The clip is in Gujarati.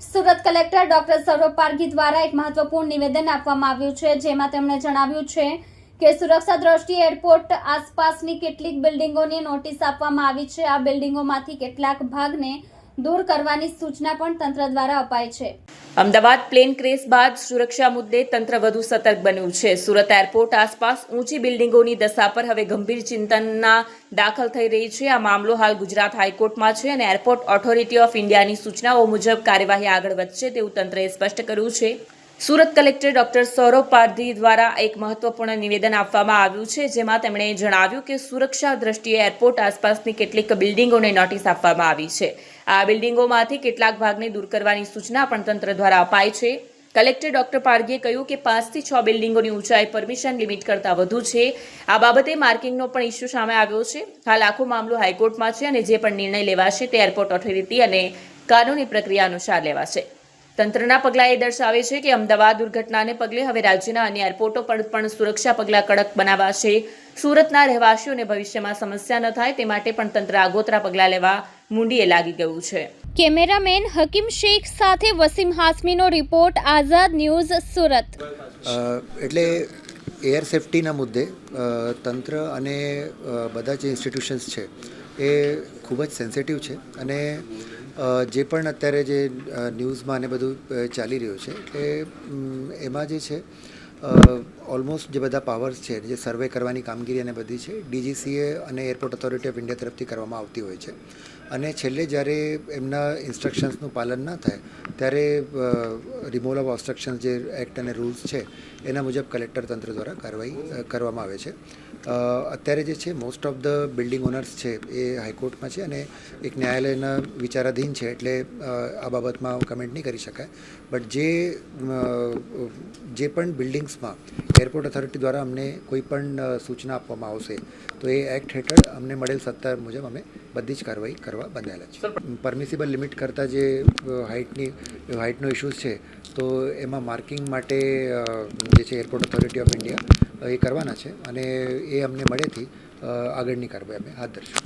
સુરત કલેક્ટર ડોક્ટર સૌરભ પારઘી દ્વારા એક મહત્વપૂર્ણ નિવેદન આપવામાં આવ્યું છે, જેમાં તેમણે જણાવ્યું છે કે સુરક્ષા દ્રષ્ટિએ એરપોર્ટ આસપાસની કેટલીક બિલ્ડિંગોની નોટિસ આપવામાં આવી છે। આ બિલ્ડિંગોમાંથી કેટલાક ભાગને દૂર કરવાની સૂચના પણ તંત્ર દ્વારા અપાઈ છે। અમદાવાદ પ્લેન ક્રેશ બાદ સુરક્ષા મુદ્દે તંત્ર વધુ સતર્ક બન્યું છે। સુરત એરપોર્ટ આસપાસ ઊંચી બિલ્ડિંગોની દશા પર હવે ગંભીર ચિંતનના દાખલ થઈ રહી છે। આ મામલો હાલ ગુજરાત હાઈકોર્ટમાં છે અને એરપોર્ટ ઓથોરિટી ઓફ ઇન્ડિયાની સૂચનાઓ મુજબ કાર્યવાહી આગળ વધશે તેવું તંત્રએ સ્પષ્ટ કર્યું છે। સુરત કલેક્ટર ડોક્ટર સૌરભ પારઘી દ્વારા એક મહત્વપૂર્ણ નિવેદન આપવામાં આવ્યું છે, જેમાં તેમણે જણાવ્યું કે સુરક્ષા દ્રષ્ટિએ એરપોર્ટ આસપાસની કેટલીક બિલ્ડિંગોને નોટિસ આપવામાં આવી છે। આ બિલ્ડિંગોમાંથી કેટલાક ભાગને દૂર કરવાની સૂચના પણ તંત્ર દ્વારા અપાઈ છે। કલેક્ટર ડોક્ટર પારઘીએ કહ્યું કે 5 થી 6 બિલ્ડિંગોની ઊંચાઈ પરમિશન લિમિટ કરતાં વધુ છે। આ બાબતે માર્કિંગનો પણ ઇસ્યુ સામે આવ્યો છે। હાલ આખો મામલો હાઈકોર્ટમાં છે અને જે પણ નિર્ણય લેવાશે તે એરપોર્ટ ઓથોરિટી અને કાનૂની પ્રક્રિયા અનુસાર લેવાશે। તંત્રના પગલાં એ દર્શાવે છે કે અમદાવાદ દુર્ઘટનાને પગલે હવે રાજ્યના અન્ય એરપોર્ટો પર પણ સુરક્ષા પગલાં કડક બનાવાશે। સુરતના રહેવાસીઓને ભવિષ્યમાં સમસ્યા ન થાય તે માટે પણ તંત્ર આગોતરા પગલાં લેવા મુંડીએ લાગી ગયું છે। કેમેરામેન હકીમ શેખ સાથે વસીમ હાસમીનો રિપોર્ટ, આઝાદ ન્યૂઝ, સુરત। એટલે એર સેફ્ટીના મુદ્દે તંત્ર અને બધા જે ઇન્સ્ટિટ્યુશન્સ છે એ ખૂબ જ સેન્સિટિવ છે અને જે પણ અત્યારે જે ન્યૂઝમાં ને બધું ચાલી રહ્યું છે એટલે એમાં જે છે ઓલમોસ્ટ જે બધા પાવર્સ છે જે સર્વે કરવાની કામગીરી અને બધી છે DGCA અને એરપોર્ટ ઓથોરિટી ઓફ ઇન્ડિયા તરફથી કરવામાં આવતી હોય છે અને છેલ્લે જ્યારે એમના ઇન્સ્ટ્રક્શન્સનું પાલન ન થાય ત્યારે રિમૂવલ ઓફ ઓબ્સ્ટ્રક્શન્સ જે એક્ટ અને રૂલ્સ છે એના મુજબ કલેક્ટર તંત્ર દ્વારા કાર્યવાહી કરવામાં આવે છે। અત્યારે જે છે most of the building owners છે એ હાઈકોર્ટમાં છે અને એક ન્યાયાલયના વિચારાધીન છે એટલે આ બાબતમાં કમેન્ટ નહીં કરી શકાય। બટ જે પણ બિલ્ડિંગ્સમાં એરપોર્ટ ઓથોરિટી દ્વારા અમને કોઈ પણ સૂચના આપવામાં આવશે તો એ એક્ટ હેઠળ અમને મળેલ સત્તા મુજબ અમે બધી જ કાર્યવાહી કરવા બંધાયેલા છે। પરમિસિબલ લિમિટ કરતાં જે હાઇટનો ઇશ્યુઝ છે તો એમાં માર્કિંગ માટે જે છે એરપોર્ટ ઓથોરિટી ઓફ ઇન્ડિયા એ કરવાના છે અને એ અમને મળેથી આગળની કાર્યવાહી અમે હાથ ધરશું।